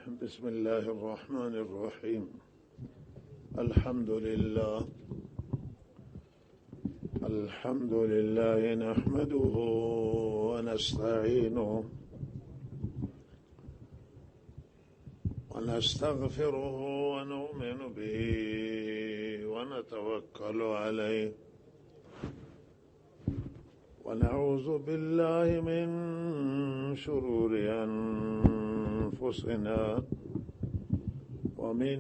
بسم الله الرحمن الرحيم. الحمد لله نحمده ونستعينه ونستغفره ونؤمن به ونتوكل عليه ونعوذ بالله من شرور أنفسنا ومن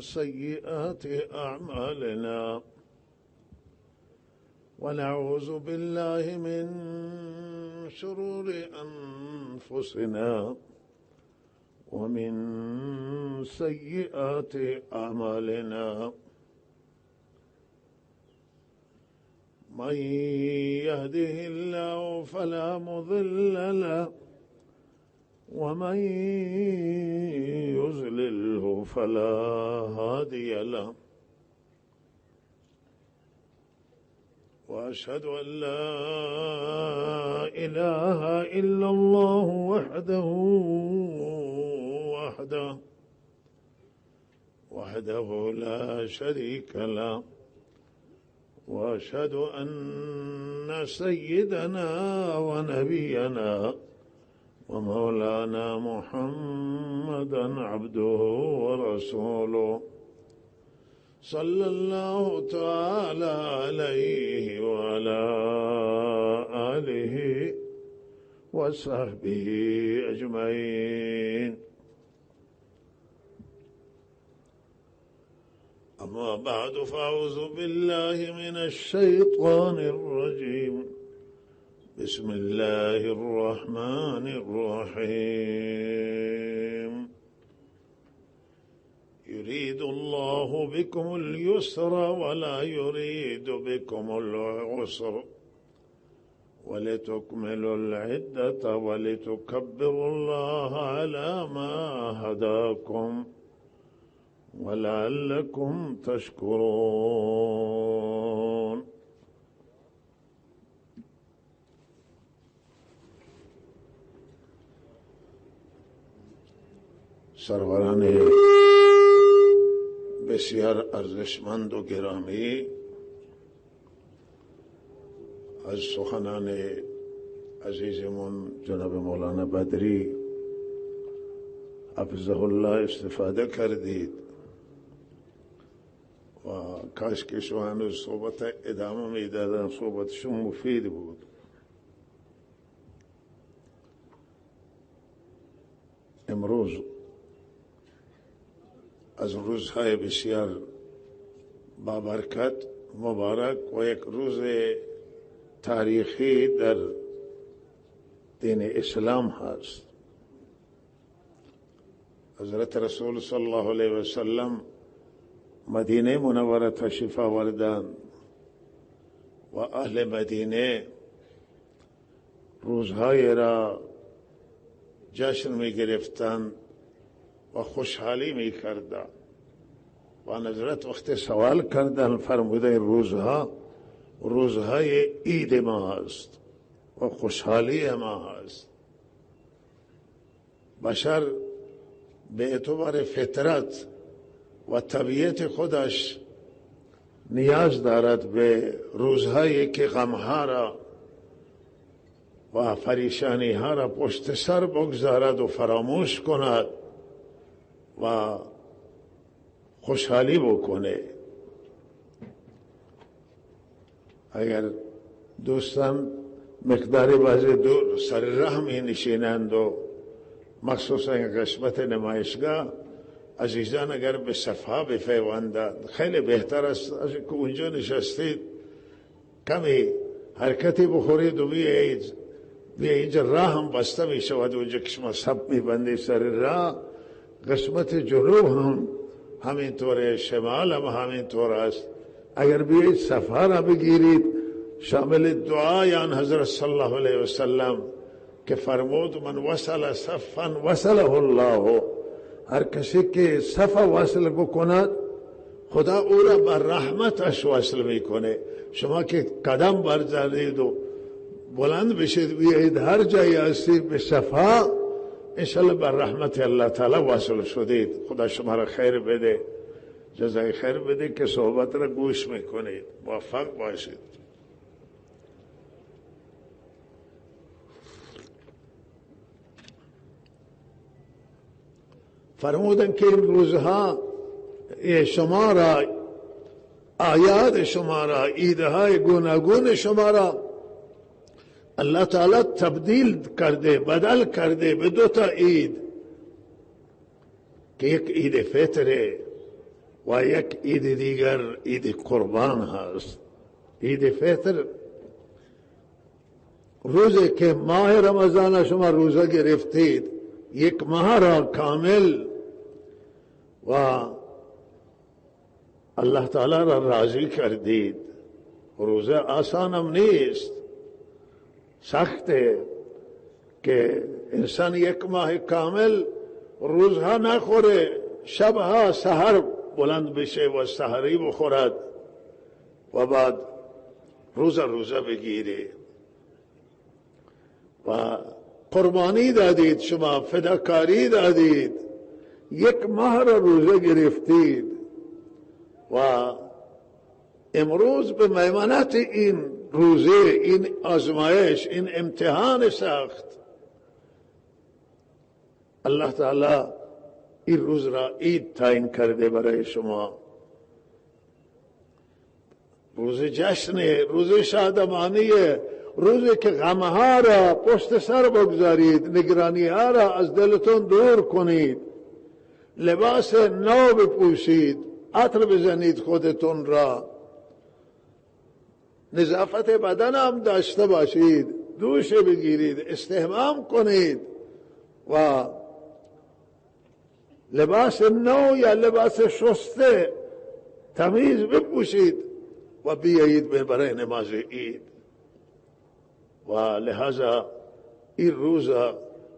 سيئات أعمالنا ونعوذ بالله من شرور أنفسنا ومن سيئات أعمالنا من يهده الله فلا مضل له ومن يضلله فلا هادي له وأشهد أن لا إله إلا الله وحده لا شريك له وأشهد أن سيدنا ونبينا ومولانا محمدا عبده ورسوله صلى الله تعالى عليه وعلى آله وصحبه أجمعين. أما بعد فأعوذ بالله من الشيطان الرجيم. بسم الله الرحمن الرحيم. يريد الله بكم اليسر ولا يريد بكم العسر ولتكملوا العدة ولتكبروا الله على ما هداكم ولعلكم تشكرون. سروران بسیار ارزشمند و گرامی، از سخنان عزیزمون جناب مولانا بدری حفظه الله استفاده کردید و کاش که شما هنوز صحبت ادامه میدادن، صحبتشون مفید بود. امروز از روزهای بسیار بابرکت مبارک و یک روز تاریخی در دین اسلام هست. حضرت رسول صلی الله علیه و سلم مدینه منوره تشریف آوردند و اهل مدینه روزهای را جشن می گرفتند و خوشحالی می کردند و حضرت وقت سوال کردند فرموده روزهای عید ما هست و خوشحالی ما هست. بشر به اعتبار فطرت و طبیعت خودش نیاز دارد به روزهایی که غمها را و پریشانی ها را پشت سر بگذارد و فراموش کند و خوشحالی بکنه. اگر دوستان مقداری بازی دور سر راه می نشینند و مخصوصا این قسمت نمایشگاه، عزیزان اگر به صفحه بفیوندند خیلی بهتر است. از که اونجا نشستید کمی حرکتی بخورید و بیایید اینجا راه هم بسته می شود. اونجا که شما سب می بندید سر راه، قسمت جنوب هم همینطوره، شمال هم همینطور است. اگر بیایید صفحه را بگیرید، شامل دعای آن حضرت صلی الله علیه و سلم که فرمود من وصل صفا وصله الله، هر کسی که صف وصل بکند خدا او را بر رحمتش وصل میکنه. شما که قدم بردارید و بلند بشید بیایید هر جایی هستید به صفا انشالله بر رحمت الله تعالی واصل شدید. خدا شما را خیر بده، جزای خیر بده که صحبت را گوش میکنید. موفق باشید. فرمودن که این روزها شما را، آیات شما را، ایدهای گوناگون شما را الله تعالی تبدیل کرده، بدل کرده به دو تا عید، که یک عید فطر و یک عید دیگر عید قربان هست. عید فطر روزی که ماه رمضان شما روزه گرفتید، یک ماه را کامل و الله تعالی را راضی کردید. روزه آسان هم نیست، سخته که انسان یک ماه کامل روزها نخوره، شبها سحر بلند بشه و سحری بخورد و بعد روزه بگیره. و قربانی دادید، شما فداکاری دادید، یک ماه را روزه گرفتید و امروز به میمنت این روزه، این آزمایش، این امتحان سخت، الله تعالی این روز را عید تعیین کرده برای شما. روز جشن، روز شادمانی، روزی که غمها را پشت سر بگذارید، نگرانی ها را از دلتون دور کنید، لباس نو بپوشید، عطر بزنید خودتون را، نظافت بدن هم داشته باشید، دوش بگیرید، استحمام کنید و لباس نو یا لباس شسته تمیز بپوشید و بیایید برای نماز عید. و لہذا این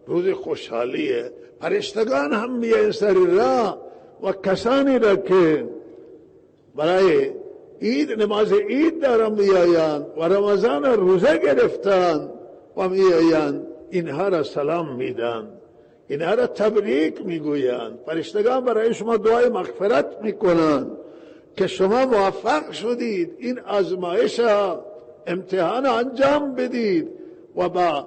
روز خوشحالیه. فرشتگان هم میایند سر راه و کسانی را که برای عید نماز عید دارن میآیند و رمضان روزه گرفتن و میآیند، اینها را سلام میدن، اینها را تبریک میگویند. فرشتگان برای شما دعای مغفرت میکنند که شما موفق شدید این آزمایش امتحان انجام بدید و با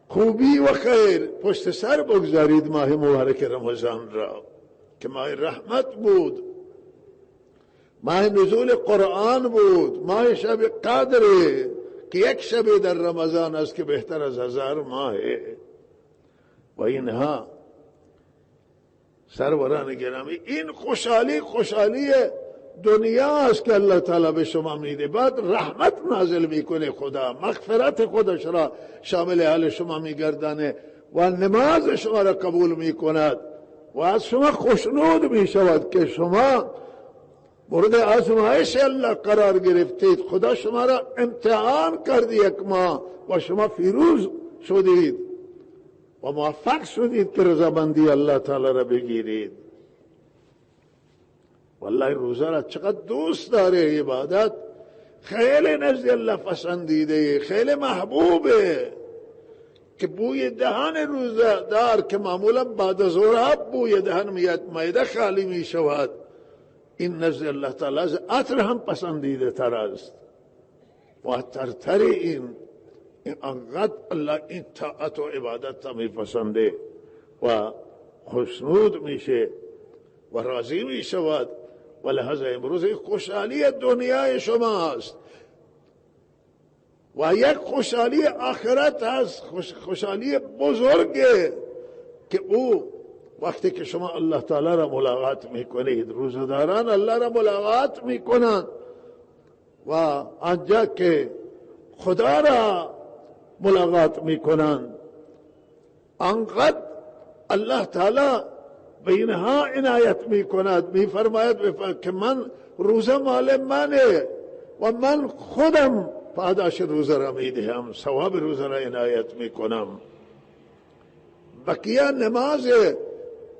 خوبی و خیر پشت سر بگذارید ماه مبارک رمضان را که ماه رحمت بود، ماه نزول قرآن بود، ماه شب قدر که یک شب در رمضان است که بهتر از 1000 ماه. و اینها سروران گرامی، این خوشحالی دنیا است که الله تعالی به شما میده. بعد رحمت نازل میکنه خدا، مغفرت خودش را شامل حال شما میگردانه و نماز شما را قبول میکند و از شما خوشنود میشود که شما مورد آزمایش الله قرار گرفتید. خدا شما را امتحان کرد یک ماه و شما فیروز شدید و موفق شدید که رضابندی الله تعالی را بگیرید. والله روزه را چقدر دوست داره، عبادت خیلی نزد الله پسندیده، خیلی محبوبه که بوی دهن روزه دار که معمولا بعد از ظهر بوی دهن میاد، معده خالی می شود، این نزد الله تعالی از عطر هم پسندیده تر است و ترتر این انقدر الله این طاعت و عبادت می پسنده و خوشنود میشه و راضی می شود. و لحظه امروز خوشحالی دنیای شما است و یک خوشحالی آخرت هست، خوشحالی بزرگه که او وقتی که شما الله تعالی را ملاقات میکنید، روزداران الله را ملاقات میکنند و آنجا که خدا را ملاقات میکنند، انقدر الله تعالی به اینها عنایت میکند، میفرماید که من روزه مال منه و من خودم پاداش روزه را میدهم، ثواب روزه را عنایت میکنم. بقیه نماز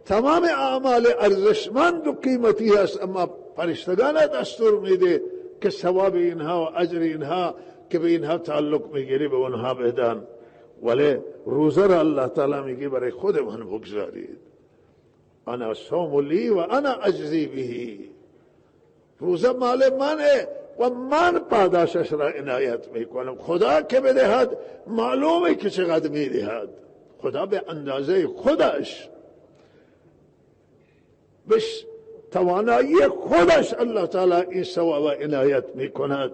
تمام اعمال ارزشمند و قیمتی است، اما فرشتگان دستور میده که ثواب اینها و اجر اینها که به اینها تعلق میگیری به اونها بدن ولی روزه را الله تعالی میگه برای خود من بگذارید. انا صوم لی و انا اجزی بهی، روزه مال منه و من پاداشش را عنایت میکنم. خدا که بدهد معلومه که چقدر میدهد، خدا به اندازه خودش بش توانایی خودش الله تعالی این ثواب عنایت میکند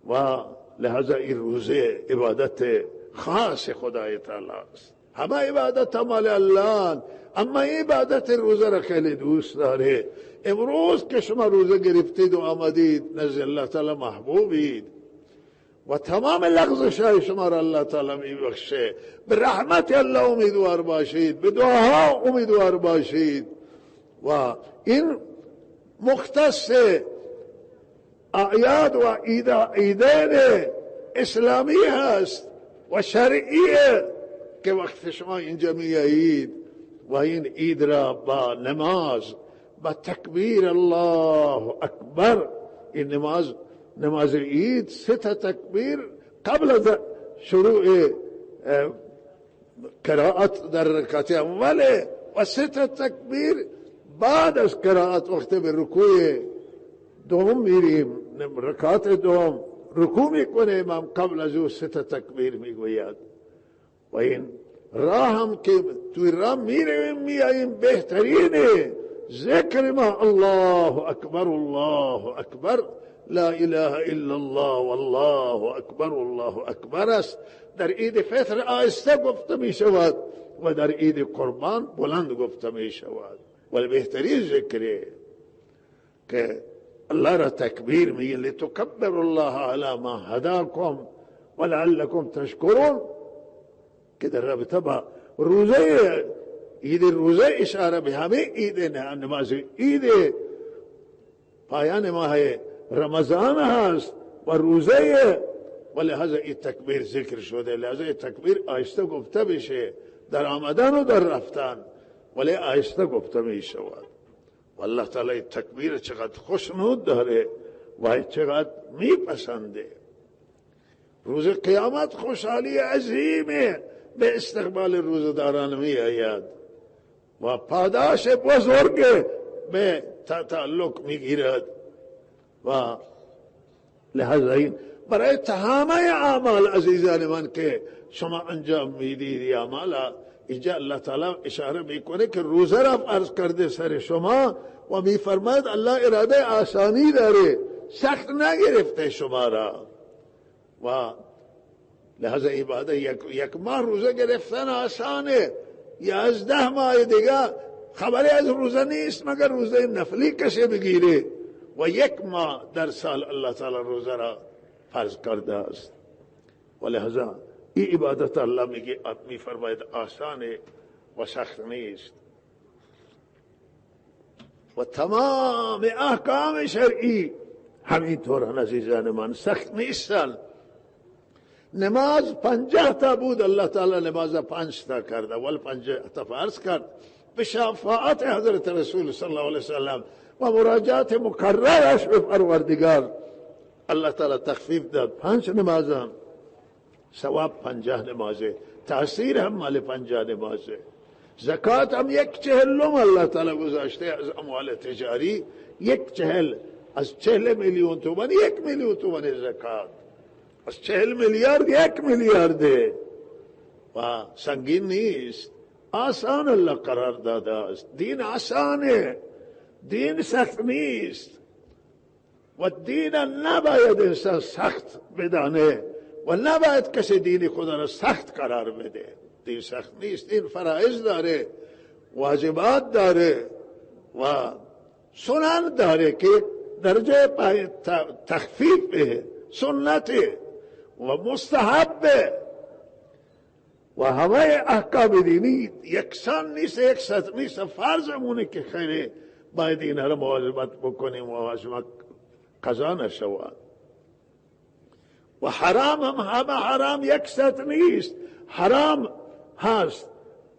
و لہذا این روزه عبادت خاص خدای تعالی است. همه عبادت مال الله، اما عبادت روزه را خیلی دوست داره. امروز که شما روزه گرفتید و آمدید نزد الله تعالی محبوبید و تمام لغزش های شما را الله تعالی میبخشه. به رحمت الله امیدوار باشید، به دعاها امیدوار باشید و این مختص اعیاد و عیدین اسلامی هست و شرعیه که وقت شما اینجا میایید و این عید را با نماز، با تکبیر الله اکبر، این نماز عید 3 تکبیر قبل از شروع قرائت در رکعت اول و 3 تکبیر بعد از قرائت وقت به رکوع دوم میریم، رکعت دوم رکوع میکنه امام، قبل از او 3 تکبیر میگوید. و این راه هم که توی راه میرویم میاییم بهترینه ذکر ما الله اکبر الله اکبر لا اله الا الله والله اکبر الله اکبر است. در عید فطر آهسته گفته می شود و در عید قربان بلند گفته می شود. ولی بهترین ذکره که الله را تکبیر میگه لتکبر الله علی ما هداکم ولعلکم تشکرون، که در رابطه با روزه عید روزه اشاره به همه عید نماز عید پایان ماه رمضان هست و روزه، و لحظه این تکبیر ذکر شده. لحظه این تکبیر آهسته گفته بشه در آمدن و در رفتن، ولی آهسته گفته می شود. و الله تعالی تکبیر چقدر خوشنود داره و چقدر میپسنده. روز قیامت خوشحالی عظیمه به استقبال روزداران می آید و پاداش بزرگ به تعلق می گیرد. و لحظه این برای تمام اعمال عزیزان من که شما انجام میدید اعمال، اینجا الله تعالی اشاره میکنه که روزه را فرض کرده سر شما و میفرماید الله اراده آسانی داره، سخت نگرفته شما را. و لحظه عبادت یک ماه روزه گرفتن آسانه، 11 ماه دیگه خبری از روزه نیست مگر روزه نفلی کسی بگیره و 1 ماه در سال الله تعالی روزه را فرض کرده است. و لحظه این عبادت الله میفرماید آسانه و سخت نیست. و تمام احکام شرعی همینطور عزیزان من سخت نیستن. نماز 50 تا بود، الله تعالی نماز 5 تا کرد، اول 50 تا فرض کرد به شفاعت حضرت رسول صلی الله علیه وسلم و مراجعت مکررش به پروردگار. الله تعالی تخفیف داد 5 نمازم، ثواب 50 نمازه، تاثیر هم مال 50 نمازه. زکات هم 1/40 الله تعالی گذاشته از اموال تجاری، 1/40 از 40 میلیون تومان 1 میلیون تومان زکات، از 40 میلیارد 1 میلیارده و سنگین نیست، آسان الله قرار داده است. دین آسانه، دین سخت نیست و دین نباید انسان سخت بدانه و نباید کسی دین خدا را سخت قرار بده. دین سخت نیست، این فرائض داره، واجبات داره و سنن داره که درجه تخفیف سنت و مستحب و همه احکام دینی یکسان نیست، یکسان نیست. فرضمونه که خیلی باید این را مواظبت بکنیم و از ما قضا نشود. و حرام هم همه حرام یکسان نیست، حرام هست،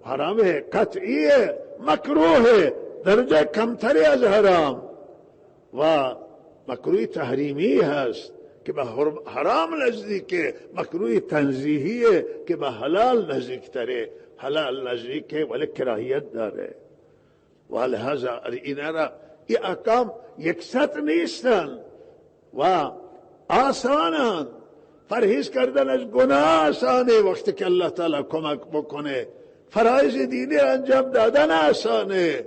حرام قطعیه، مکروه درجه کمتری از حرام و مکروه تحریمی هست که به حرام نزدیکه، مکروه تنزیهیه که به حلال نزدیکتره. حلال نزدیکه ولی کراهیت داره. و لحاظا این احکام یکسر نیستن و آسانن. پرهیز کردن از گناه آسانه وقتی که الله تعالی کمک بکنه. فرایض دینی انجام دادن آسانه.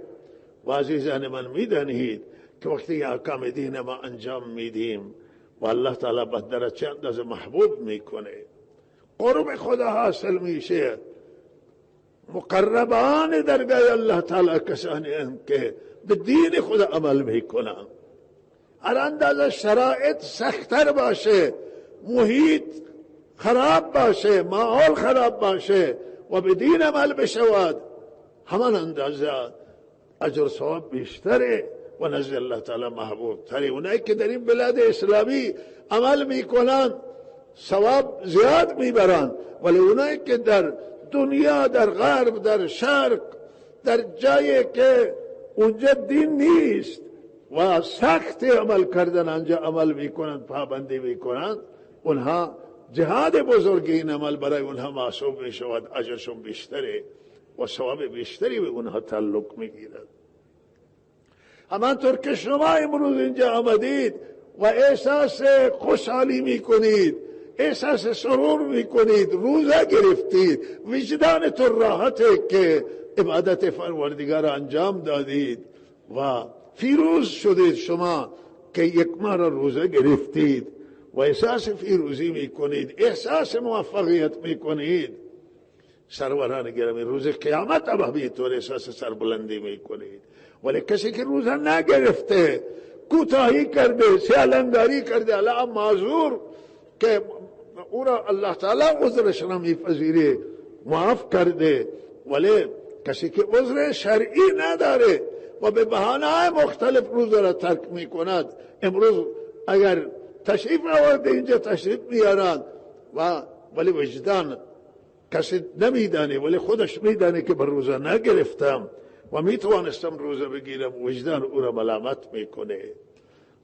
و عزیزان من میدانید که وقتی احکام دین ما انجام میدیم و الله تعالی به درجه اندازه محبوب میکنه، قرب خدا حاصل میشه. مقربان درگاه الله تعالی کسانی هم که به دین خدا عمل میکنن. هر اندازه شرایط سخت‌تر باشه، محیط خراب باشه، ماحول خراب باشه و به دین عمل بشود، همان اندازه اجر ثواب بیشتره و نزد الله تعالی محبوب تره. اونایی که در این بلاد اسلامی عمل میکنن ثواب زیاد میبرن، ولی اونایی که در دنیا، در غرب، در شرق، در جایی که اونجا دین نیست و سخت عمل کردن انجا عمل میکنن، پابندی میکنن، اونها جهاد بزرگ این عمل برای اونها محسوب میشود، اجرشون بیشتره و ثواب بیشتری به اونها تعلق میگیرد. همانطور که شما امروز اینجا آمدید و احساس خوشحالی میکنید، احساس سرور میکنید، روزه گرفتید، وجدانتون راحته که عبادت پروردگار انجام دادید و فیروز شدید شما که یک ماه روزه گرفتید و احساس فیروزی میکنید، احساس موفقیت میکنید. سروران گرامی، روز قیامت هم همینطور احساس سربلندی میکنید. ولی کسی که روزه نگرفته، کوتاهی کرده، سیالنگاری کرده، الله معذور که او را الله تعالی عذرش را میپذیره، معاف کرده. ولی کسی که عذر شرعی نداره و به بهانه‌های مختلف روزه را ترک میکند، امروز اگر تشریف آورده اینجا تشریف میارند ولی وجدان کسی نمیدانه، ولی خودش میدانه که بر روزه نگرفتم و میتوانستم روزه بگیرم، وجدان او را ملامت میکنه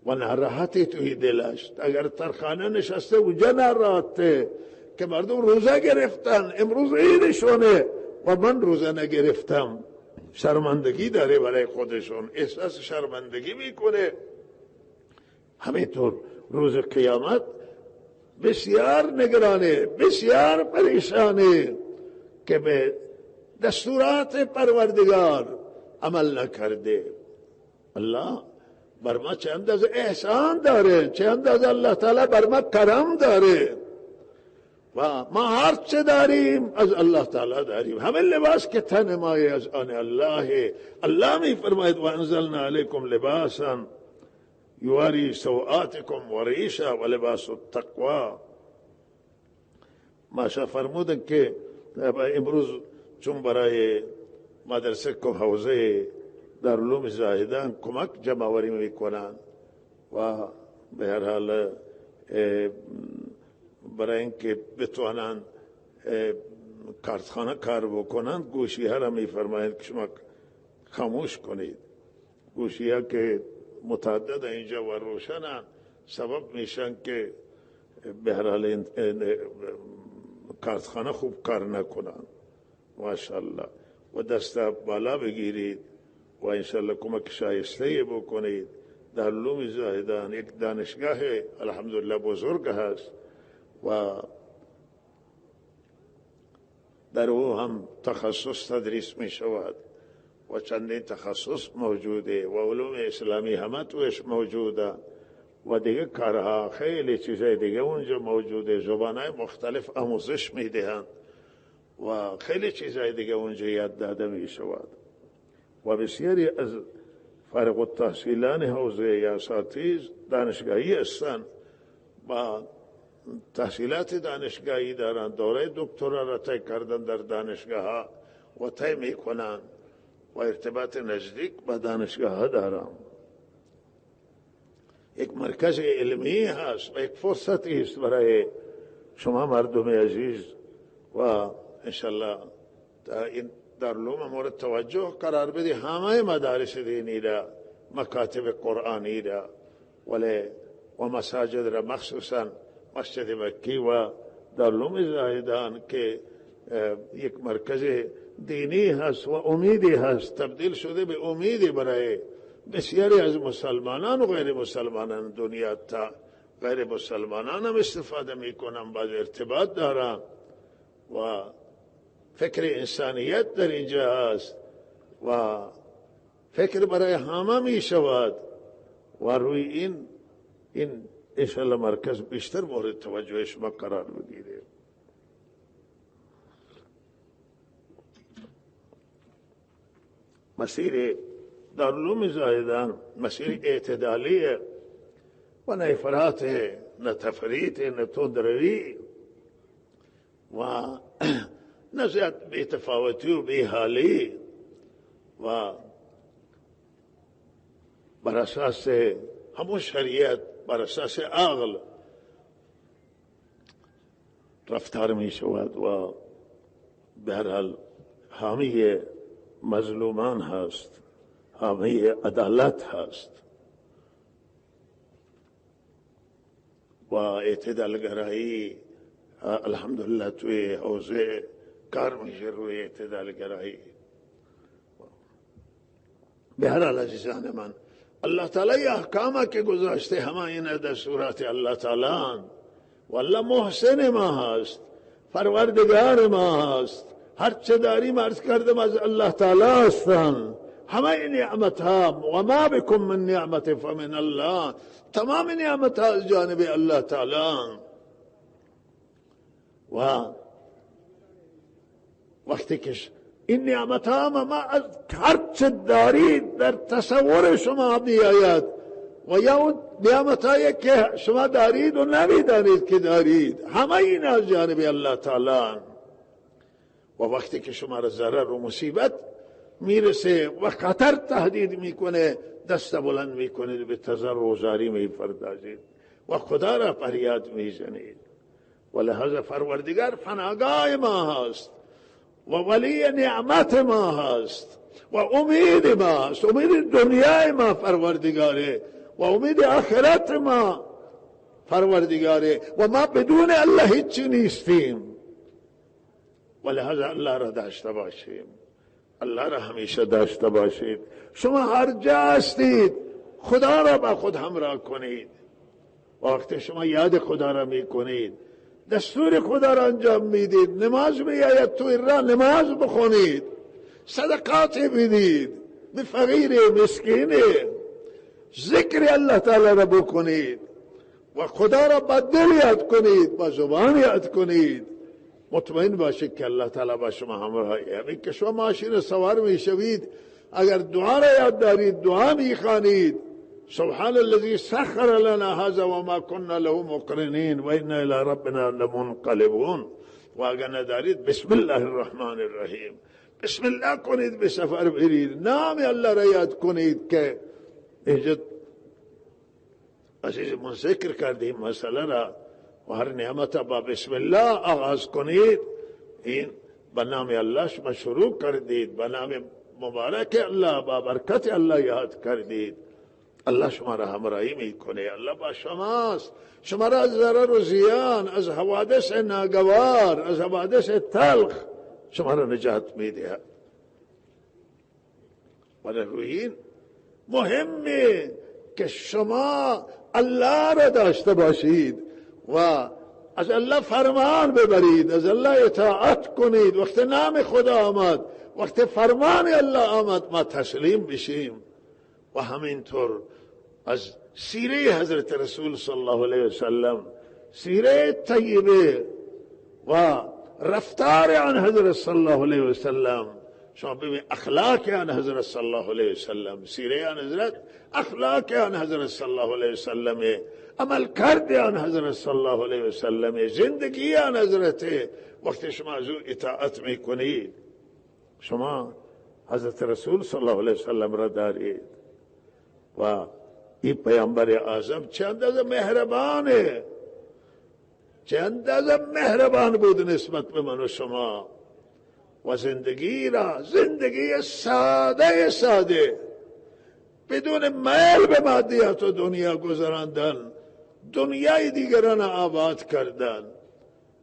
و ناراحتی توی دلش. اگر ترخانه نشسته اونجا ناراحته که مردم روزه گرفتن، امروز عیدشونه و من روزه نگرفتم، شرمندگی داره برای خودشون، احساس شرمندگی میکنه. همینطور روز قیامت بسیار نگرانه، بسیار پریشانه که به دستورات پروردگار عمل نکرده. الله بر ما چه اندازه احسان داره، چه اندازه الله تعالی بر ما کرم داره و ما هر چه داریم از الله تعالی داریم. همه لباس که تن ما از آن الله. الله می فرماید و انزلنا علیکم لباسا یواری سوآتکم و ریشا و لباس التقوی. ماشا فرمودن که امروز چون برای مدرسه که حوزه دارالعلوم زاهدان کمک جمع‌آوری میکنن و به هر حال برای اینکه بتوانند کارتخانه کار بکنن، گوشی ها را میفرمایند که شما خاموش کنید. گوشی ها که متعدد اینجا و روشنن سبب میشن که به هر حال کارتخانه خوب کار نکنن. ماشاءالله. و دست بالا بگیرید و انشاءالله کمک شایسته بکنید. دارالعلوم زاهدان یک دانشگاه الحمدلله بزرگ هست و در او هم تخصص تدریس می شود و چندین تخصص موجوده و علوم اسلامی همه توش موجوده و دیگه کارها خیلی چیزای دیگه اونجا موجوده. زبانهای مختلف آموزش می دهند و خیلی چیزای دیگه اونجا یاد داده می شود و بسیاری از فارغ التحصیلان حوزه یا اساتید دانشگاهی هستند و تحصیلات دانشگاهی دارند، دوره دکترا را طی کردن در دانشگاه ها و طی می کنند و ارتباط نزدیک با دانشگاه ها دارند. یک مرکز علمی هست و یک فرصتی است برای شما مردم عزیز و انشالله این دارالعلوم مورد توجه قرار بدی. همه مدارس دینی را، مکاتب قرآنی را، ولی و مساجد را مخصوصا مسجد مکی و دارالعلوم زاهدان که یک مرکز دینی هست و امیدی هست تبدیل شده به امیدی برای بسیاری از مسلمانان و غیر مسلمانان دنیا. تا غیر مسلمانان هم استفاده میکنن، باز ارتباط دارن و فکر انسانیت در اینجا هست و فکر برای همه می شود و روی این انشاءالله مرکز بیشتر مورد توجه شما قرار بگیره. مسیر دارالعلوم زاهدان مسیر اعتدالیه و نه افراط نه تفریط نه تندروی و نه زیاد بی‌تفاوتی و بی‌حالی و بر اساس همون شریعت، بر اساس عقل رفتار می شود و به هر حال حامی مظلومان هست، حامی عدالت هست و اعتدالگرایی الحمدلله توی حوزه کار میشه روی اعتدالگرایی. به هر حال عزیزان من، اللہ تعالی احکامه که گذاشته همه این دستورات اللہ تعالی و اللہ محسن ما هست، پروردگار ما هست. هر چه داریم عرض کردم از اللہ تعالی هستن. همه نعمت ها و ما بکن من نعمت فمن الله، تمام نعمت ها از جانب اللہ تعالی. و وقتی که این نعمت ها ما از هر چه دارید در تصور شما بیاید و یا اون نعمت هایی که شما دارید و نمیدانید که دارید، همه این از جانب اللہ تعالی. و وقتی که شما را ضرر و مصیبت میرسه و خطر تهدید میکنه، دست بلند میکنید، به تضرع و زاری میپردازید و خدا را فریاد میزنید. و لحاظ پروردگار پناهگاه ما هست و ولی نعمت ما هست و امید ما هست، امید دنیای ما پروردگاره و امید آخرت ما پروردگاره و ما بدون الله هیچی نیستیم. و لحاظ الله را داشته باشیم، الله را همیشه داشته باشید. شما هر جا هستید خدا را با خود همراه کنید. وقتی شما یاد خدا را میکنید، دستور خدا را انجام میدید، نماز میآید توی راه نماز بخونید، صدقات بدید به فقیر مسکین، ذکر الله تعالی را بکنید و خدا را با دل یاد کنید، با زبان یاد کنید. مطمئن باشید که الله تعالی با شما همراهی. همین که شما ماشین سوار میشوید، اگر دعا را یاد دارید، دعا میخوانید، سبحان الذي سخر لنا هذا وما كنا له مقرنين وانا الى ربنا لمنقلبون. و اگر ندارید بسم الله الرحمن الرحیم بسم الله کنید، به سفر برید، نام الله را یاد کنید که اینجا عزیزمون ذکر کردیم مسئله را. و هر نعمت با بسم الله آغاز کنید، این به نام الله شما شروع کردید، به نام مبارک الله با برکت الله یاد کردید. الله شما را همراهی میکنه، الله با شماست، شما را از ضرر و زیان، از حوادث ناگوار، از حوادث تلخ شما را نجات میده. ولی روی این مهمه که شما الله را داشته باشید و از الله فرمان ببرید، از الله اطاعت کنید. وقت نام خدا آمد، وقت فرمان الله آمد، ما تسلیم بشیم. و همینطور از سیره حضرت رسول صلی الله علیه وسلم، سیره طیبه و رفتار آن حضرت صلی الله علیه وسلم، شما ببین اخلاق آن حضرت صلی الله علیه وسلم، سیره آن حضرت، اخلاق آن حضرت صلی الله علیه وسلم، عمل کرده آن حضرت صلی الله علیه وسلم، زندگی آن حضرت. وقتی شما از او اطاعت میکنید، شما حضرت رسول صلی الله علیه وسلم را دارید. و این پیامبر اعظم چه اندازه مهربانه، چه اندازه مهربان بود نسبت به من و شما. و زندگی را، زندگی ساده ساده بدون میل به مادیات و دنیا گذراندن دنیای دیگران آباد کردن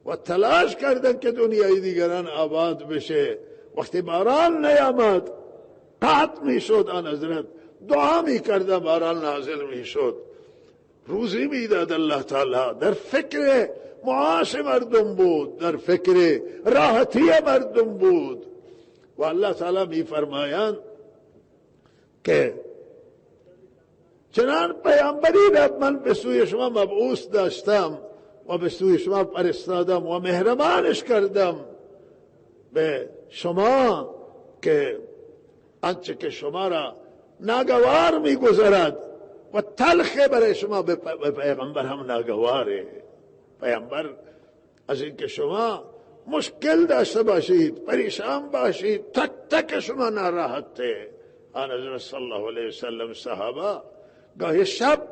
و تلاش کردن که دنیای دیگران آباد بشه. وقتی باران نیامد قطع می شد، آن حضرت دعا می کردن باران نازل می شد، روزی می داد الله تعالی. در فکر معاش مردم بود، در فکر راحتی مردم بود. و الله تعالی می فرمایند که چنان پیامبری را من به سوی شما مبعوث داشتم و به سوی شما فرستادم و مهربانش کردم به شما که آنچه که شما را ناگوار میگذرد و تلخ برای شما به پیغمبر هم ناگواره. پیغمبر از اینکه شما مشکل داشته باشید، پریشان باشید، تک تک شما ناراحته. آن حضرت صلی الله علیه وسلم صحابه گاهی شب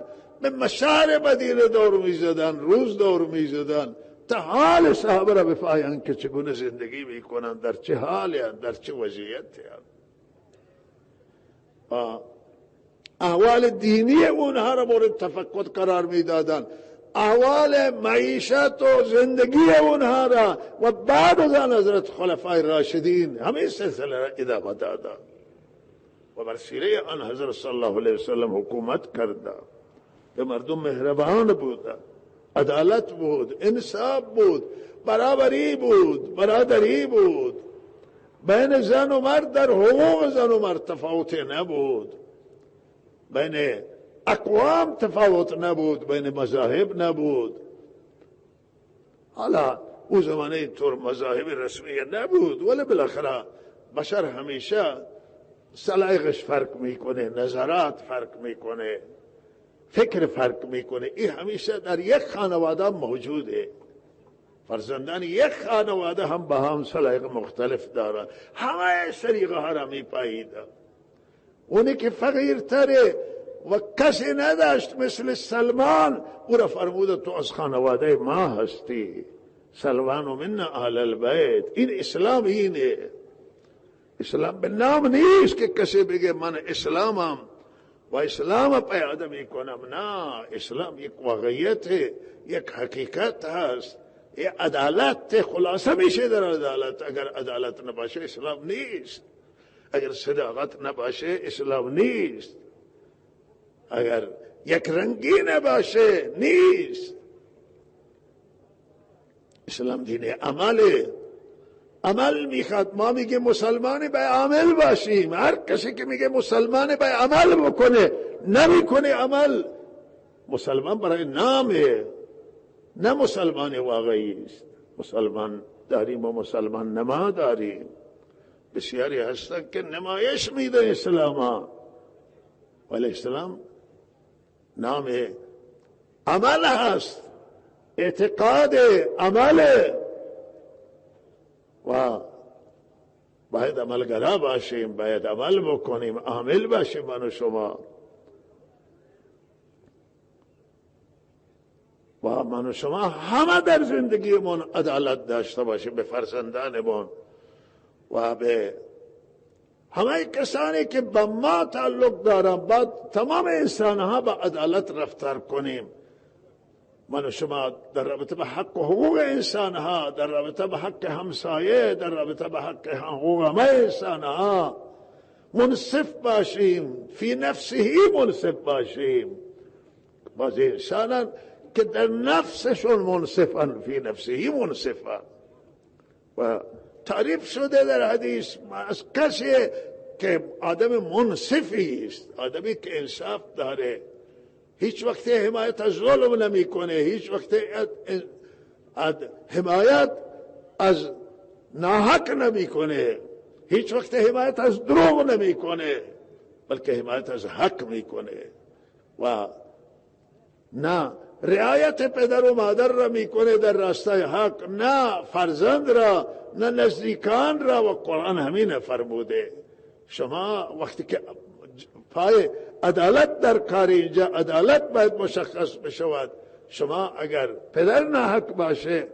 به مشعر مدینه دور میزدن، روز دور میزدن تا حال صحابه را بفهمند که چگونه زندگی میکنند، در چه حالی هستند، در چه وضعیتی هستند. احوال دینی اونها را مورد تفقد قرار میدادند، احوال معیشت و زندگی اونها را و بعد از آن حضرت خلفای راشدین همین سلسله را ادامه دادند و بر سیره آن حضرت صلی الله علیه وسلم حکومت کرده. به مردم مهربان بود، عدالت بود، انصاف بود، برابری بود، برادری بود، بین زن و مرد در حقوق زن و مرد تفاوت نبود، بین اقوام تفاوت نبود، بین مذاهب نبود. حالا او زمانه اینطور مذاهب رسمی نبود، ولی بالاخره بشر همیشه سلایقش فرق میکنه، نظرات فرق میکنه، فکر فرق میکنه. این همیشه در یک خانواده موجوده. فرزندان یک خانواده هم با هم سلایق مختلف دارن، همه طریقه ها را میپاییدن. اونی که فقیرتره و کسی نداشت مثل سلمان، او را فرمود تو از خانواده ما هستی، سلمان و من اهل البیت. این اسلام اینه. اسلام به نام نیست که کسی بگه من اسلامم و اسلام پیاده میکنم. نه، اسلام یک واقعیت، یک حقیقت هست، یک عدالت. خلاصه میشه در عدالت. اگر عدالت نباشه اسلام نیست، اگر صداقت نباشه اسلام نیست، اگر یک رنگی نباشه نیست. اسلام دین عمله، عمل میخواد. ما میگه مسلمان به عمل باشیم. هر کسی که میگه مسلمان به عمل بکنه نمیکنه عمل، مسلمان برای نامه، نه مسلمان واقعی است. مسلمان داریم و مسلمان نما داریم. بسیاری هستن که نمایش میده اسلام، ولی اسلام نام عمل هست، اعتقاد عمل و باید عملگرا باشیم، باید عمل بکنیم، عامل باشیم. من و شما و من و شما همه در زندگیمون عدالت داشته باشیم به فرزندانمون و به همه کسانی که به ما تعلق دارن. با تمام انسانها با عدالت رفتار کنیم. من و شما در رابطه به حق و حقوق انسانها، در رابطه به حق همسایه، در رابطه به حق حقوق همه انسانها منصف باشیم، فی نفسه منصف باشیم. بعض انسانان که در نفسشون منصفن، فی نفسه منصفن. و تعریف شده در حدیث از کسی که آدم منصفی است، آدمی که انصاف داره، هیچ وقت حمایت از ظلم نمی کنه، هیچ وقت حمایت از ناحق نمی کنه، هیچ وقت حمایت از دروغ نمی کنه، بلکه حمایت از حق می کنه و نه رعایت پدر و مادر را می کنه در راستای حق، نه فرزند را، نه نزدیکان را. و قرآن همین فرموده. شما وقتی که پای عدالت در کار، اینجا عدالت باید مشخص بشود. شما اگر پدر ناحق باشه،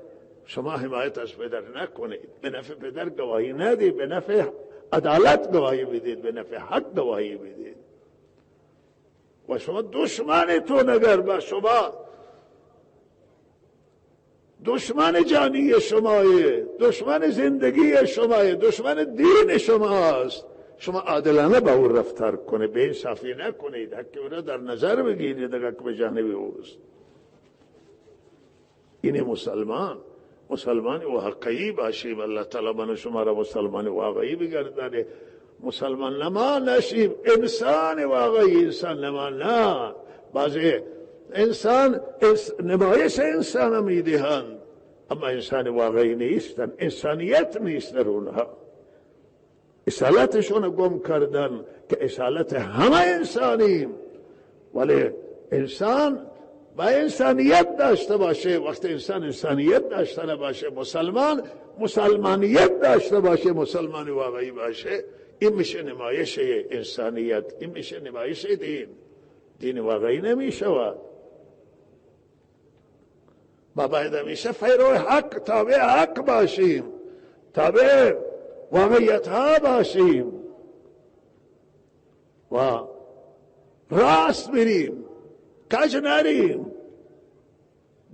شما حمایت از پدر نکنید، به نفع پدر گواهی ندید، به نفع عدالت گواهی بدید، به نفع حق گواهی بدید. و شما دشمنتون اگر با شما دشمن جانی شمایه، دشمن زندگی شمایه، دشمن دین شماست. شما عادلانه با او رفتار کنه، به انصافی نکنید، حق او را در نظر بگیرید اگر که به جانب اوست. این مسلمان واقعی باشیم. الله تعالی من شما را مسلمان واقعی بگردانه. مسلمان نما نشیم، انسان واقعی انسان نما نه. بعضی انسان نمایش انسان میدهند اما انسان واقعی نیستن، انسانیت نیست در اونها. اصالتشون گم کردن که اصالت همه انسانیم، ولی انسان با انسانیت داشته باشه. وقتی انسان انسانیت داشته نباشه، مسلمانیت داشته باشه، مسلمان واقعی باشه، این میشه نمایش انسانیت، این میشه نمایش دین واقعی نمیشود. ما باید همیشه پیرو حق، تابع حق باشیم، تابع واقعیت ها باشیم و راست بریم، کج نریم،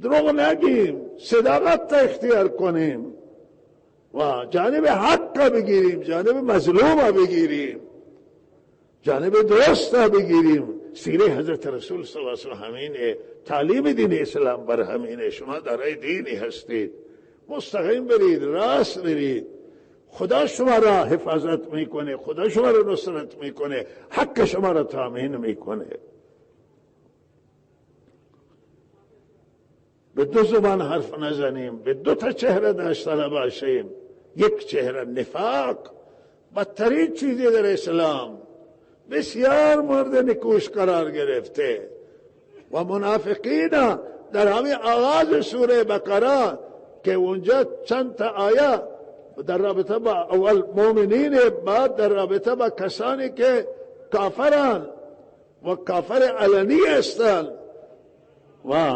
دروغ نگیم، صداقت اختیار کنیم و جانب حق بگیریم، جانب مظلوم بگیریم، جانب درست بگیریم. سیره حضرت رسول صلی الله علیه و همین تعلیم دین اسلام بر همینه. شما دارای دینی هستید، مستقیم برید، راست برید، خدا شما را حفاظت میکنه، خدا شما را نصرت میکنه، حق شما را تامین میکنه. به دو زبان حرف نزنیم، به دو تا چهره داشته نباشیم. یک چهره نفاق، بدترین چیزی در اسلام، بسیار مورد نکوش قرار گرفته و منافقین در همین آغاز سوره بقره که اونجا چند تا آیه در رابطه با اول مؤمنین، بعد در رابطه با کسانی که کافران و کافر علنی هستند و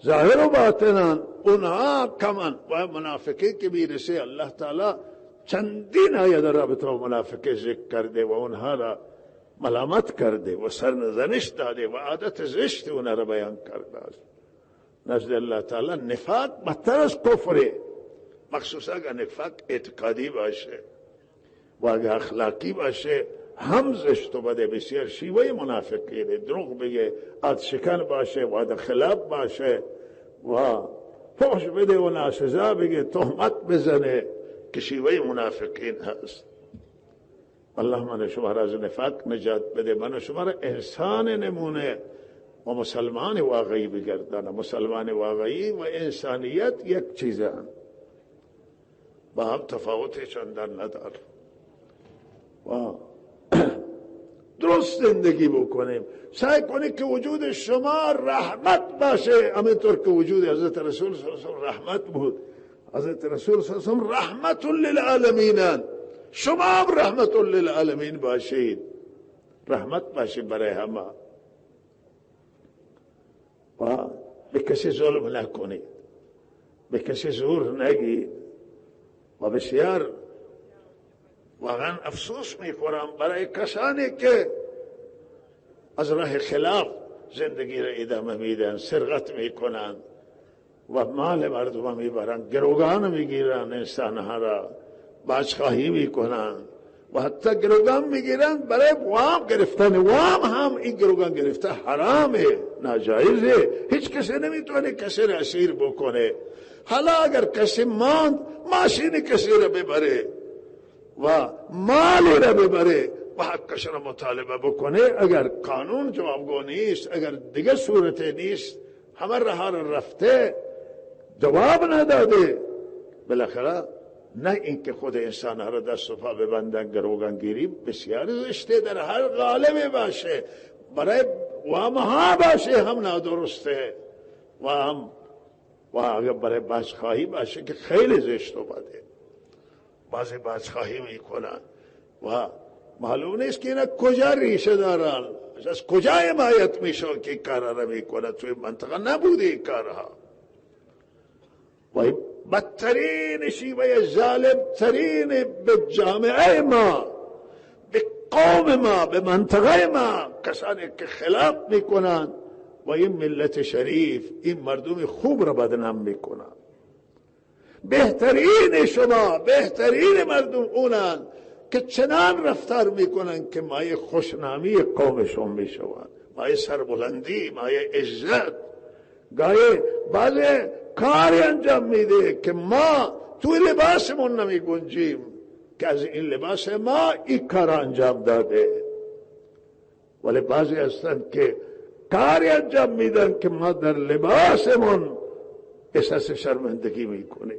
ظاهر و باطنان، اونها کمان و منافقی که میرسه الله تعالی چندین آیه در رابطه با منافقی ذکر کرده و اونها را ملامت کرده و سرنزنش داده و عادت زشت اونها را بیان کرده است. نزد الله تعالی نفاق بدتر از کفره، مخصوصا اگر نفاق اعتقادی باشه و اگر اخلاقی باشه هم زشت و بده. بسیار شیوه منافقینه، دروغ بگه، عهد شکن باشه، وعده خلاف باشه و فحش بده و ناسزا بگه، تهمت بزنه، که شیوه منافقین هست. الله من شما را از نفاق نجات بده، من شما را انسان نمونه و مسلمان واقعی بگردانه. مسلمان واقعی و انسانیت یک چیزن، با هم تفاوت چندان ندار و درست زندگی بکنیم. سعی کنید که وجود شما رحمت باشه، همینطور که وجود حضرت رسول صلی الله علیه و رحمت بود. حضرت رسول صلی الله علیه و رحمت للعالمین، شما هم رحمت للعالمین باشید، رحمت باشید برای همه و به کسی ظلم نکنید، به کسی زور نگید. و بسیار واقعا افسوس میخورم برای کسانی که از راه خلاف زندگی را ادامه میدن، سرقت میکنن و مال مردم میبرن، گروگان میگیرن، انسانها را باجخواهی میکنن و حتی گروگان میگیرن برای وام گرفتن. وام هم این گروگان گرفته حرامه، ناجایزه، هیچ کسی نمیتونه کسی را اسیر بکنه. حالا اگر کسی ماند ماشین کسی را ببره و مالی را ببره و حقش را مطالبه بکنه، اگر قانون جوابگو نیست، اگر دیگه صورت نیست، همه رها را رفته، جواب نداده، بالاخره نه اینکه خود انسان ها را دست و پا ببندن، گروگانگیری بسیار زشته، در هر قالب باشه، برای وامها باشه هم نادرسته و اگر برای باجخواهی باشه که خیلی زشت و بده. بعضی باجخواهی میکنن و معلوم نیست که اینا کجا ریشه دارن، از کجا حمایت میشن که این کارها را میکنن. توی منطقه نبوده این کارها و بدترین شیوه ظالم ترین به جامعه ما، به قوم ما، به منطقه ما، کسانی که خلاف میکنن و این ملت شریف، این مردم خوب را بدنام میکنن. بهترین شما، بهترین مردم اونن که چنان رفتار میکنن که مایه خوشنامی قومشون میشوند، مایه سربلندی، مایه عزت. گاهی بعض کاری انجام میده که ما توی لباسمون نمی گنجیم که از این لباس ما این کار انجام داده، ولی بعضی هستند که کاری انجام میدن که ما در لباسمون احساس شرمندگی میکنیم.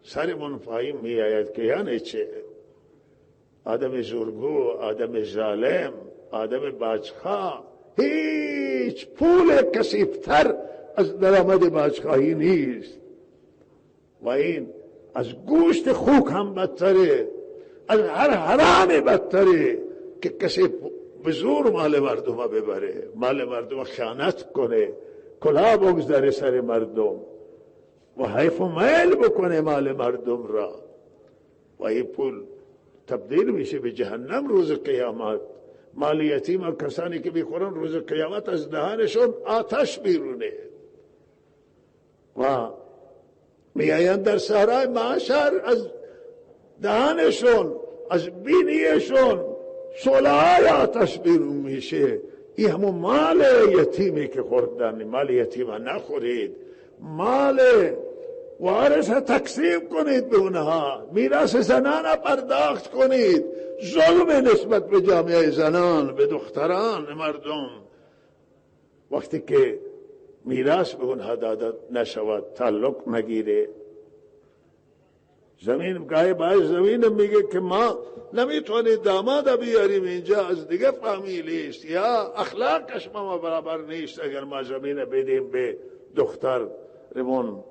سرمون فاهم میآید که یعنی چه؟ آدم زورگو، آدم ظالم، آدم باجخواه، هیچ پول کثیفتر از درآمد باجخواهی نیست و این از گوشت خوک هم بدتره، از هر حرام بدتره که کسی به زور مال مردم ببره، مال مردم خیانت کنه، کلاه بگذاره سر مردم و حیف و میل بکنه مال مردم را و این پول تبدیل میشه به جهنم روز قیامت. مال یتیم و کسانی که میخورن روز قیامت از دهانشون آتش بیرونه و میآیند در صحرای محشر از دهانشون، از بینیشون شعله‌های آتش بیرون میشه. این همون مال یتیمی که خوردن. مال یتیم نخورید، مال وارث تقسیم کنید به اونها، میراث زنان پرداخت کنید. ظلم نسبت به جامعه زنان، به دختران مردم. وقتی که میراث به اونها داده نشود، تعلق نگیره. زمین گاهی باید زمین میگه که ما نمیتونید داماد بیاریم اینجا، از دیگه فامیلی است یا اخلاقش ما برابر نیست اگر ما زمین بدیم به دختر رمون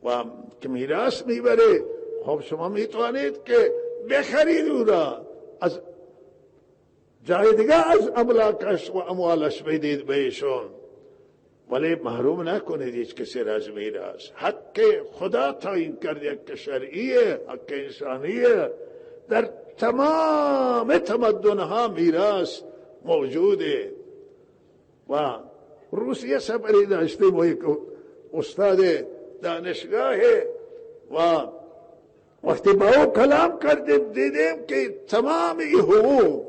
و که میراث میبره. خب شما میتونید که بخرید او را، از جای دیگه از املاکش و اموالش بدید بهشون، ولی محروم نکنید هیچ کسی را از میراث. حق خدا تعیین کرده که شرعیه، حق انسانیه. در تمام تمدنها میراث موجوده و روسیه سفری داشتیم و یک استاد دانشگاهه و وقتی با او کلام کردیم دیدیم که تمام این حقوق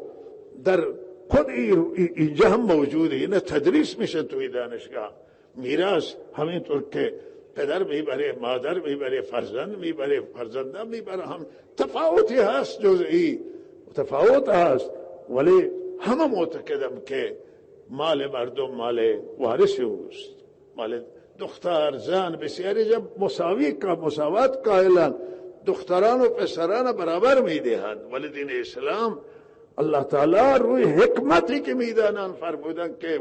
در خود اینجا هم موجوده، اینه تدریس میشه توی دانشگاه. میراث همینطور که پدر میبره، مادر میبره، فرزند میبره، فرزندان میبره، هم تفاوتی هست، جزئی تفاوت هست، ولی همه معتقدم که مال مردم مال وارث اوست. مال دختر زن بسیاری جا مساوات قائلن، دختران و پسران برابر میدهند، ولی دین اسلام الله تعالی روی حکمتی که میدانن فرمودن که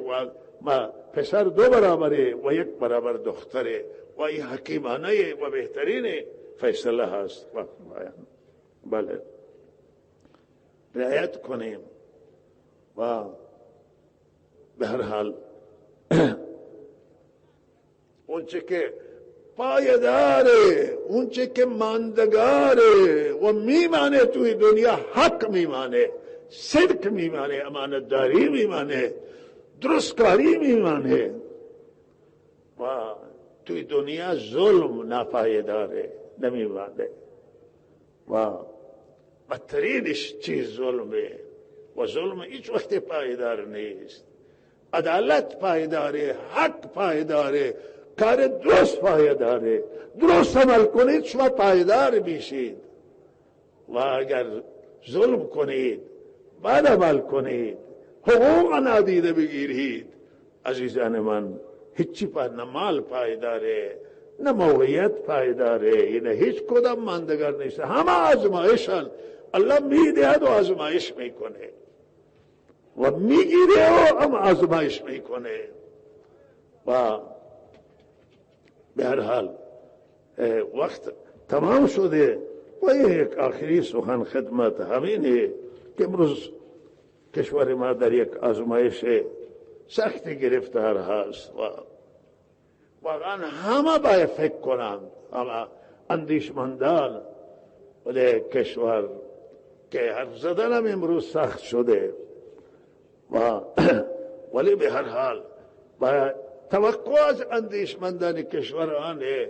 ما پسر دو برابره و یک برابر دختره و این حکیمانه و بهترین فیصله هست. بله رعایت کنیم و به هر حال اونچه که پایداره، اونچه که ماندگاره و میمانه توی دنیا، حق میمانه، صدق میمانه، امانتداری میمانه، درستکاری میمانه و توی دنیا ظلم ناپایداره، نمیمانه و بدترینش چیز ظلمه و ظلم هیچ وقت پایدار نیست. عدالت پایداره، حق پایداره، کار درست پایداره. درست عمل کنید شما پایدار میشید و اگر ظلم کنید، بد عمل کنید، حقوق نادیده بگیرید، عزیزان من هیچی نه مال پایداره، نه موقعیت پایداره، اینه هیچ کدام ماندگار نیست. همه آزمایشن، الله میدهد و آزمایش میکنه و میگیره و هم آزمایش میکنه و به هر حال وقت تمام شده و یک آخری سخن خدمت همینه که امروز کشور ما در یک آزمایش سخت گرفتار هست و واقعا همه باید فکر کنند، همه اندیشمندان ولی کشور که حرف زدن هم امروز سخت شده و ولی به هر حال باید توقع از اندیشمندان کشور آنه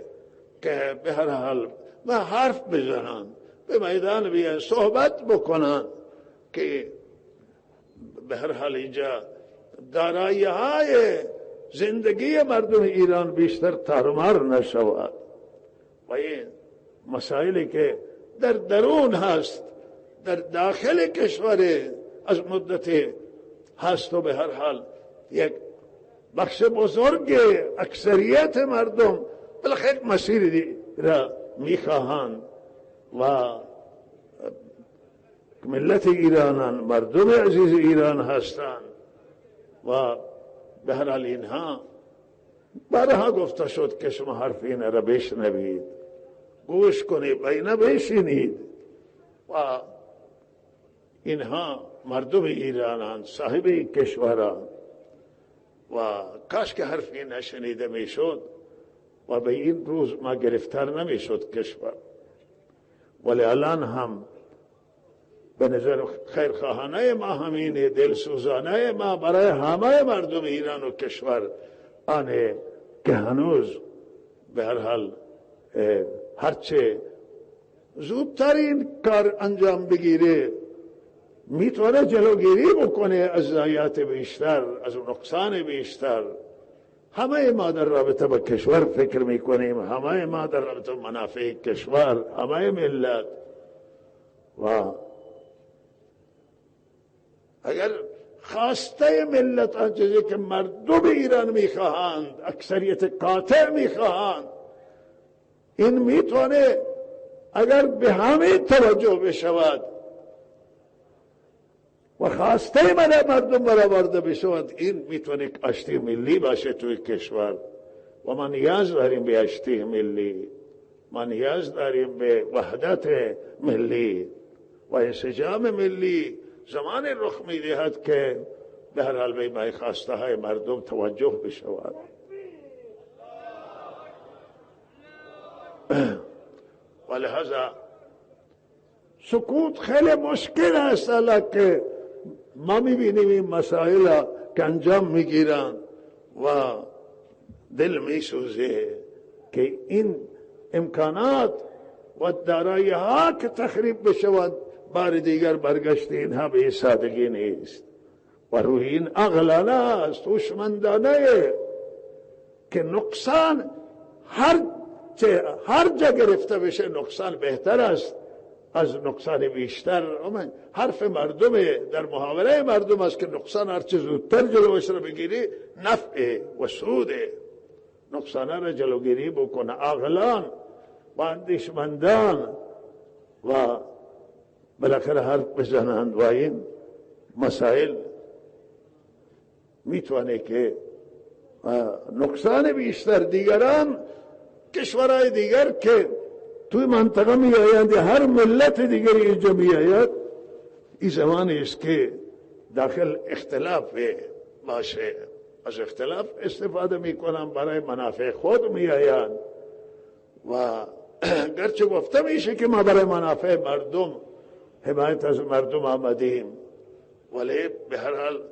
که به هر حال و حرف بزنن، به میدان بیان، صحبت بکنن که به هر حال اینجا دارایی های زندگی مردم ایران بیشتر تارمار نشود و این مسائلی که در درون هست در داخل کشور از مدت هست و به هر حال یک بخش بزرگ اکثریت مردم بالاخره مسیر را میخواهند و ملت ایرانان مردم عزیز ایران هستند و به هر حال اینها بارها گفته شد که شما حرف این را بشنوید، گوش کنید و اینا بشنید و اینها مردم ایرانان صاحب کشوران و کاش که حرف این نشنیده میشد و به این روز ما گرفتار نمیشد کشور. ولی الان هم به نظر خیرخواهانه ما همینه، دلسوزانه ما برای همه مردم ایران و کشور آنه که هنوز به هر حال هرچه زودتر این کار انجام بگیره میتونه جلوگیری بکنه از ضایعات بیشتر، از نقصان بیشتر. همه ما در رابطه با کشور فکر میکنیم، همه ما در رابطه با منافع کشور، همه ملت و اگر خواسته ملت آنچه که مردم ایران میخواهند، اکثریت قاطع میخواهند، این میتونه اگر به همه توجه بشود و خواسته مردم برآورده بشود، این میتونه یک آشتی ملی باشه توی کشور و ما نیاز داریم به آشتی ملی، ما نیاز داریم به وحدت ملی و انسجام ملی. زمان رخ میدهد که به هر حال به خواسته های مردم توجه بشود. و لحاظا سکوت خیلی مشکل است که ما میبینیم این مسائل که انجام میگیرن و دل میسوزه که این امکانات و دارایی ها که تخریب بشود بار دیگر برگشت اینها به سادگی نیست و روی این اغلانه است، هوشمندانه که نقصان هر جا گرفته بشه نقصان بهتر است از نقصان بیشتر. حرف مردم در محاوره مردم است که نقصان هرچه زودتر جلوش را بگیری نفع و سود، نقصان را جلوگیری بکنه. عاقلان و اندیشمندان و بالاخره حرف بزنند و این مسائل میتونه که نقصان بیشتر دیگران کشورهای دیگر که توی منطقه می آیند، هر ملت دیگری اینجا می آید، این زمانی است که داخل اختلاف باشه، از اختلاف استفاده می کنن برای منافع خود می آیند و گرچه گفته میشه که ما برای منافع مردم حمایت از مردم آمدیم، ولی به هر حال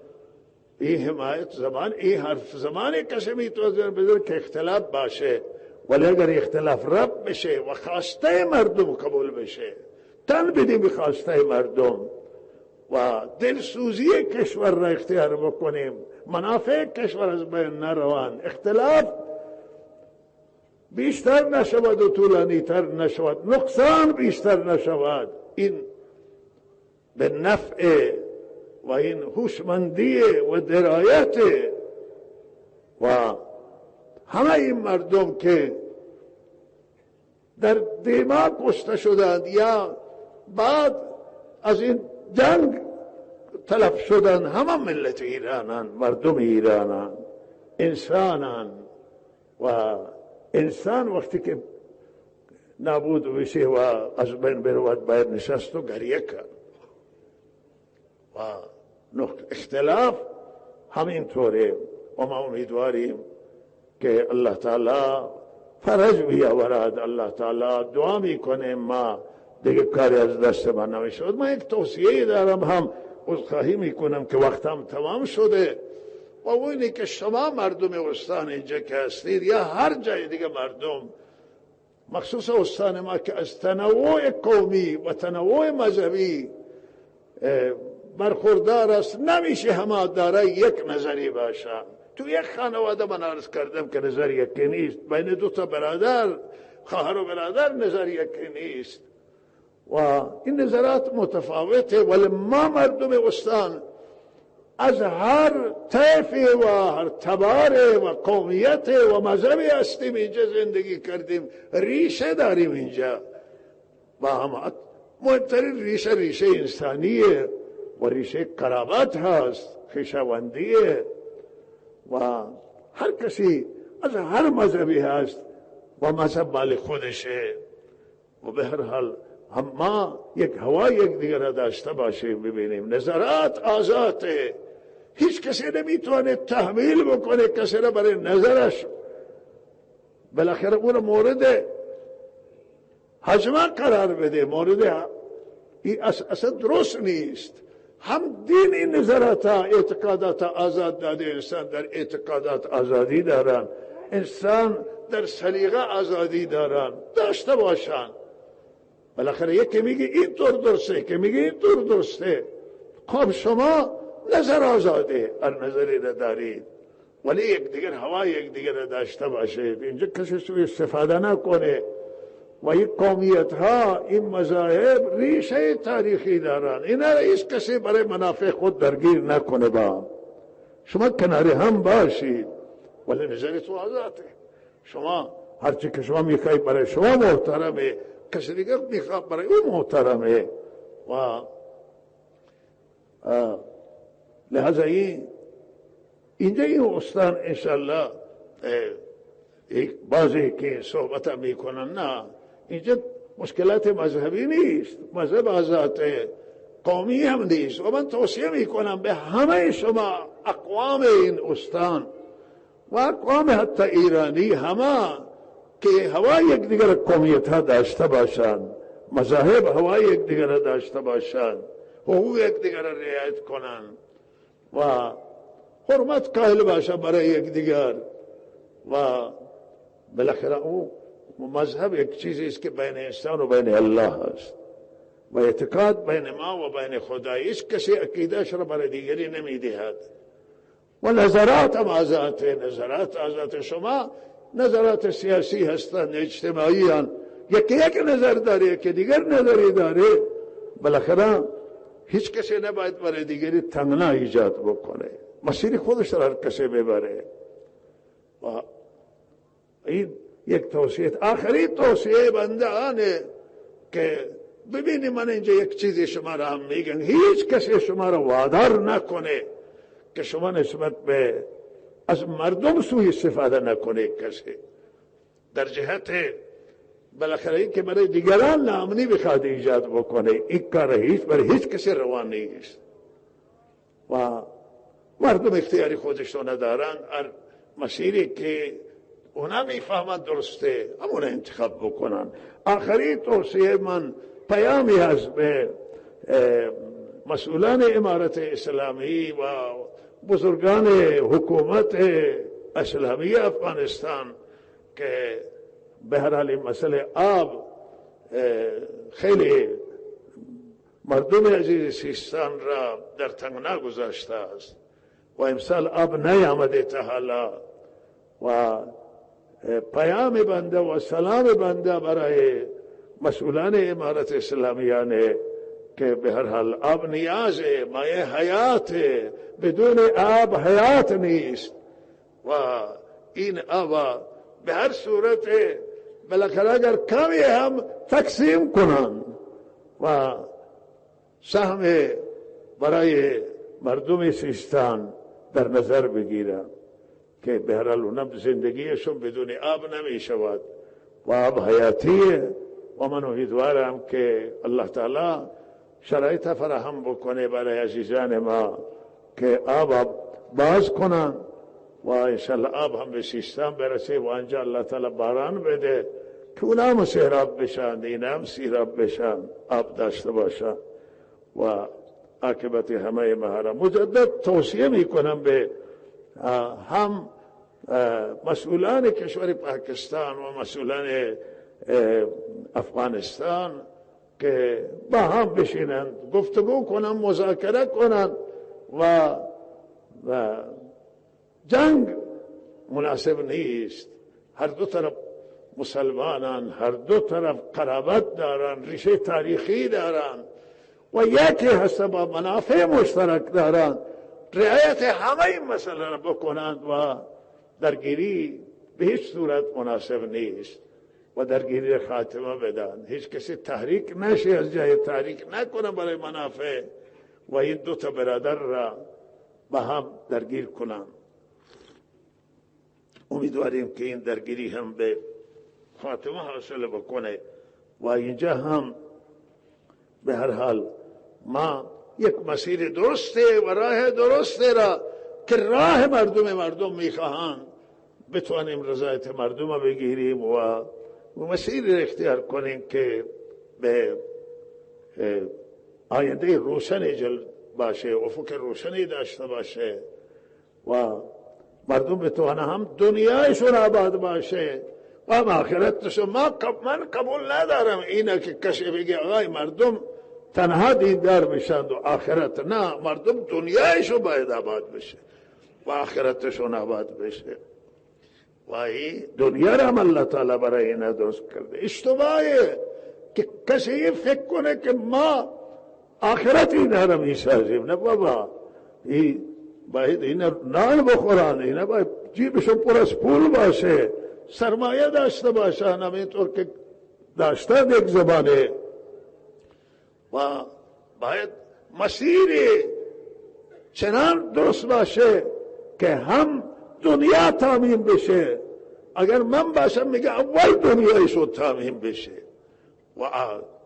این حمایت زمان، این حرف زمانی کسی میتونه بذاره که اختلاف باشه، ولی اگر اختلاف رب بشه و خواسته مردم قبول بشه، تن بدیم به خواسته مردم و دلسوزی کشور را اختیار بکنیم، منافع کشور از بین نروان، اختلاف بیشتر نشود و طولانی تر نشود، نقصان بیشتر نشود، این به نفع و این هوشمندی و درایت و همه این مردم که در دیما کشته شدند یا بعد از این جنگ تلف شدند، همه ملت ایرانان، مردم ایرانان، انسانان و انسان وقتی که نابود بشه و از بین برود باید نشست و گریه کرد و اختلاف همینطوره و ما امیدواریم که الله تعالی فرج بیاورد. الله تعالی دعا میکنه ما دیگه کاری از دست ما نمیشود. من یک توصیه دارم، هم عذرخواهی میکنم که وقتم تمام شده و اینه که شما مردم استان اینجا که هستید یا هر جای دیگه مردم مخصوص استان ما که از تنوع قومی و تنوع مذهبی برخوردار است، نمیشه همه دارای یک نظری باشه. تو یک خانواده من عرض کردم که نظر یکی نیست، بین دو تا برادر، خواهر و برادر نظر یکی نیست و این نظرات متفاوته. ولی ما مردم استان از هر طیفی و هر تبار و قومیت و مذهبی هستیم، اینجا زندگی کردیم، ریشه داریم اینجا و هم مهمترین ریشه انسانیه و ریشه قرابت هست، خویشاوندیه و هر کسی از هر مذهبی هست و مذهب مال خودشه و به هر حال هم ما یک هوا یک دیگر را داشته باشیم. ببینیم نظرات آزاده، هیچ کسی نمیتونه تحمیل بکنه کسی را برای نظرش، بالاخره اون مورد حجمه قرار بده، مورد این اصلا درست نیست. هم دین این نظرات اعتقادات آزاد داده، انسان در اعتقادات آزادی دارن، انسان در سلیقه آزادی دارن، داشته باشن. بالاخره یکی میگه این طور درسته، که میگه این طور درسته. خب شما نظر آزاده، هر نظری را دارید، ولی یک دیگر هوا یک دیگر را داشته باشید. اینجا کسی سوی استفاده نکنه و این قومیت ها، این مذاهب ریشه تاریخی دارن، اینا را هیچ کسی برای منافع خود درگیر نکنه. با شما کنار هم باشید ولی نظر تو آزاده. شما هرچی که شما میخواید برای شما محترمه، کسی دیگر میخواد برای اون محترمه و لحظه اینجا این استان انشالله بعضی که صحبت میکنن، نه اینجا مشکلات مذهبی نیست، مذهب آزاد قومی هم نیست و من توصیه میکنم به همه شما اقوام این استان و اقوام حتی ایرانی، همه که هوا یک دیگر قومیت ها داشته باشند، مذاهب هوا یک دیگر داشته باشند، حقوق یک دیگر رعایت کنند و حرمت قائل باشه برای یک دیگر و بالاخره او مذهب یک چیزی است که بین انسان و بین الله است و اعتقاد بین ما و بین خدا. هیچ کسی عقیدهش را برای دیگری نمیدهد و نظرات هم آزاده، نظرات آزاده. شما نظرات سیاسی هستند، اجتماعی هستند، یکی یک نظر داره که دیگر نظری داره، بالاخره هیچ کسی نباید برای دیگری تنگنا ایجاد بکنه، مسیر خودش را هر کسی ببره. و این یک توصیه، آخری توصیه بنده آنه که ببینی من اینجا یک چیزی شما را هم میگن، هیچ کسی شما را وادار نکنه که شما نسبت به از مردم سوء استفاده نکنه کسی، در جهت بالاخره این که برای دیگران ناامنی بخواد ایجاد بکنه، این کار هیچ برای هیچ کسی روان نیست و مردم اختیاری خودشون ندارن، هر مسیری که اونا میفهمند درسته همون انتخاب بکنن. آخری توصیه من پیامی هست به مسئولان امارت اسلامی و بزرگان حکومت اسلامی افغانستان که به هر حال این مسئله آب خیلی مردم عزیز سیستان را در تنگنا گذاشته است و امسال آب نیامده تا حالا و پیام بنده و سلام بنده برای مسئولان امارت اسلامیانه که به هر حال آب نیازه، مایه حیات، بدون آب حیات نیست و این آب به هر صورت بالاخره اگر کمی هم تقسیم کنن و سهم برای مردم سیستان در نظر بگیرن که به هر حال اونم زندگیشون بدون آب نمی شود و آب حیاتیه و من امیدوارم که الله تعالی شرایط فراهم بکنه برای عزیزان ما که آب باز کنن و انشالله آب هم به سیستان برسه و انجا الله تعالی باران بده که اونا هم سیراب بشن، اینا هم سیراب بشن، آب داشته باشن و عاقبت همه مهارا. مجدد توصیه میکنم به هم مسئولان کشور پاکستان و مسئولان افغانستان که با هم بشینند، گفتگو کنند، مذاکره کنند و جنگ مناسب نیست. هر دو طرف مسلمانان، هر دو طرف قرابت دارن، ریشه تاریخی دارن و یکی هست، با منافع مشترک دارن. رعایت همه این مسئله را بکنند و درگیری به هیچ صورت مناسب نیست و درگیری خاتمه بدن. هیچ کسی تحریک نشه، از جای تحریک نکنه برای منافع و این دو تا برادر را با هم درگیر کنند. امیدواریم که این درگیری هم به خاتمه حاصل بکنه و اینجا هم به هر حال ما یک مسیر درسته و راه درسته را که راه مردم میخواهند بتوانیم رضایت مردم بگیریم و مسیر اختیار کنیم که به آینده روشنی باشه، افق روشنی داشته باشه و مردم بتوانه هم دنیایشون آباد باشه و هم آخرتشون. من قبول ندارم اینه که کسی بگه آقای مردم تنها دیندار بشند و آخرت نه، مردم دنیایشون باید آباد بشه و آخرتشون آباد بشه و این دنیا را هم الله تعالی برای این درست کرده. اشتباهه که کسی فکر کنه که ما آخرت این را میسازیم. نه بابا، باید این نان بخورن، این باید جیبشون پر از پول باشه، سرمایه داشته باشن همینطور که داشتن یک زبانه و باید مسیر چنان درست باشه که هم دنیا تامین بشه. اگر من باشم میگه اول دنیایشون تامین بشه و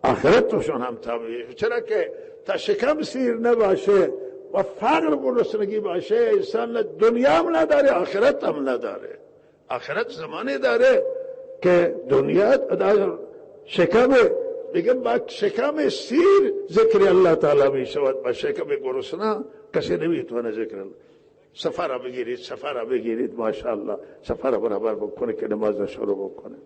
آخرتشون هم تامین بشه. چرا که تا شکم سیر نباشه و فقر و گرسنگی باشه انسان دنیا هم نداره آخرت هم نداره. آخرت زمانی داره که دنیا شکم بگم با شکم سیر ذکر الله تعالی می شود، با شکم گرسنه کسی نمیتونه ذکر الله. سفر بگیرید ماشاءالله، سفر برابر بکنه که نماز شروع بکنه.